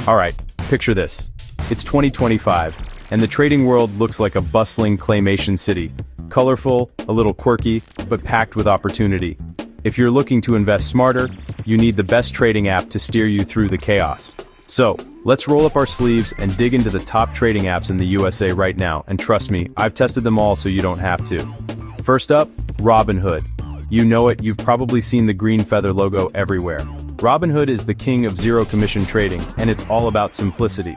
Alright, picture this. It's 2025, and the trading world looks like a bustling claymation city. Colorful, a little quirky, but packed with opportunity. If you're looking to invest smarter, you need the best trading app to steer you through the chaos. So, let's roll up our sleeves and dig into the top trading apps in the USA right now, and trust me, I've tested them all so you don't have to. First up, Robinhood. You know it, you've probably seen the green feather logo everywhere. Robinhood is the king of zero commission trading, and it's all about simplicity.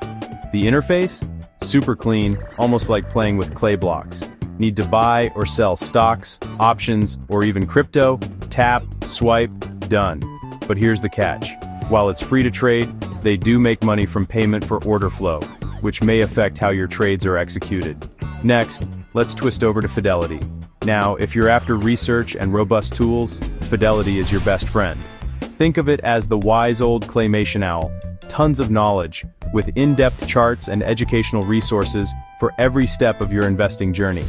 The interface? Super clean, almost like playing with clay blocks. Need to buy or sell stocks, options, or even crypto? Tap, swipe, done. But here's the catch. While it's free to trade, they do make money from payment for order flow, which may affect how your trades are executed. Next, let's twist over to Fidelity. Now, if you're after research and robust tools, Fidelity is your best friend. Think of it as the wise old claymation owl. Tons of knowledge, with in-depth charts and educational resources for every step of your investing journey.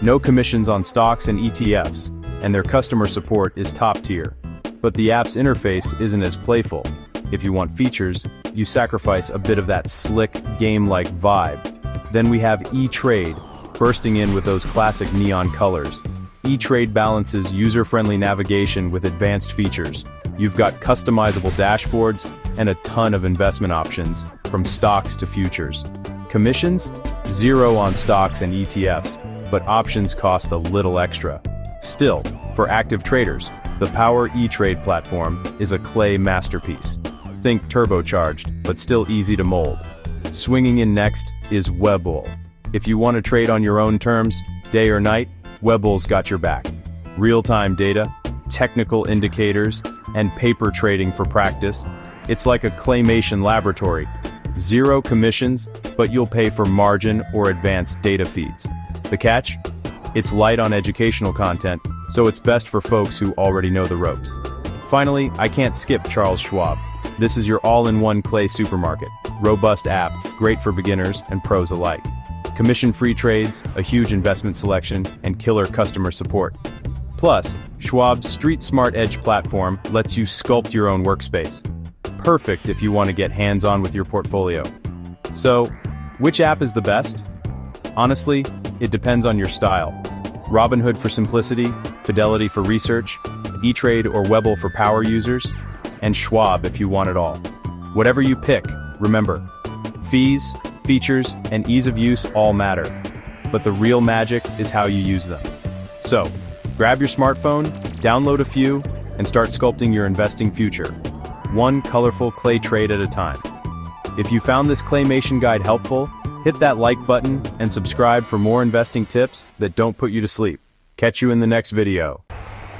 No commissions on stocks and ETFs, and their customer support is top tier. But the app's interface isn't as playful. If you want features, you sacrifice a bit of that slick, game-like vibe. Then we have E-Trade, bursting in with those classic neon colors. E-Trade balances user-friendly navigation with advanced features. You've got customizable dashboards and a ton of investment options, from stocks to futures. Commissions? Zero on stocks and ETFs, but options cost a little extra. Still, for active traders, the Power E-Trade platform is a clay masterpiece. Think turbocharged, but still easy to mold. Swinging in next is Webull. If you want to trade on your own terms, day or night, Webull's got your back. Real-time data, technical indicators, and paper trading for practice. It's like a claymation laboratory. Zero commissions, but you'll pay for margin or advanced data feeds. The catch? It's light on educational content, so it's best for folks who already know the ropes. Finally, I can't skip Charles Schwab. This is your all-in-one clay supermarket. Robust app, great for beginners and pros alike. Commission-free trades, a huge investment selection, and killer customer support. Plus, Schwab's Street Smart Edge platform lets you sculpt your own workspace. Perfect if you want to get hands-on with your portfolio. So, which app is the best? Honestly, it depends on your style. Robinhood for simplicity, Fidelity for research, E-Trade or Webull for power users, and Schwab if you want it all. Whatever you pick, remember, fees, features, and ease of use all matter. But the real magic is how you use them. So, grab your smartphone, download a few, and start sculpting your investing future. One colorful clay trade at a time. If you found this claymation guide helpful, hit that like button and subscribe for more investing tips that don't put you to sleep. Catch you in the next video.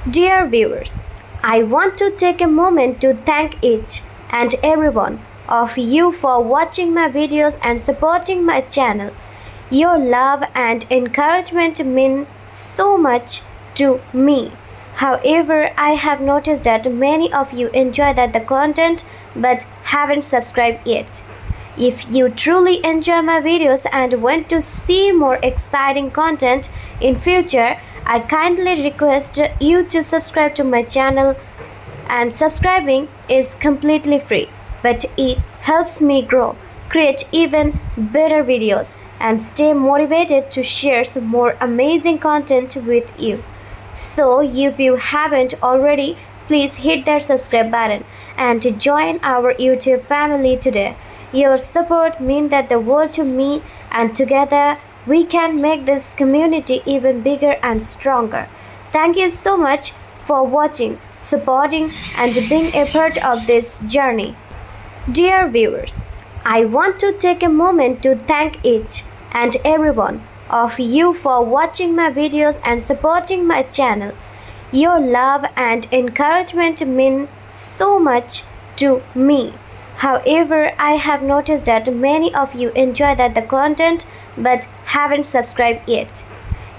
Dear viewers, I want to take a moment to thank each and every one of you for watching my videos and supporting my channel. Your love and encouragement mean so much to me. However, I have noticed that many of you enjoy the content but haven't subscribed yet. If you truly enjoy my videos and want to see more exciting content in future, I kindly request you to subscribe to my channel, and subscribing is completely free, but it helps me grow, create even better videos, and stay motivated to share some more amazing content with you. So if you haven't already, please hit that subscribe button and join our YouTube family today. Your support means the world to me, and together we can make this community even bigger and stronger. Thank you so much for watching, supporting, and being a part of this journey. Dear viewers, I want to take a moment to thank each and every one of you for watching my videos and supporting my channel. Your love and encouragement mean so much to me. However, I have noticed that many of you enjoy the content but haven't subscribed yet.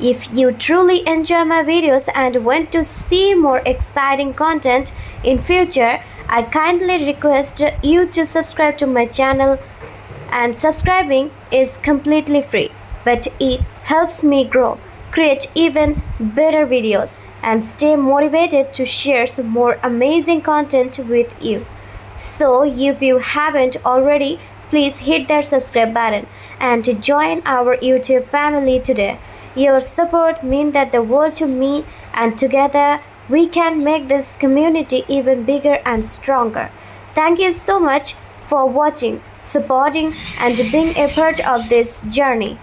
If you truly enjoy my videos and want to see more exciting content in future, I kindly request you to subscribe to my channel, and subscribing is completely free, but it helps me grow, create even better videos, and stay motivated to share some more amazing content with you. So if you haven't already, please hit that subscribe button and join our YouTube family today. Your support means that the world to me, and together we can make this community even bigger and stronger. Thank you so much for watching, supporting, and being a part of this journey.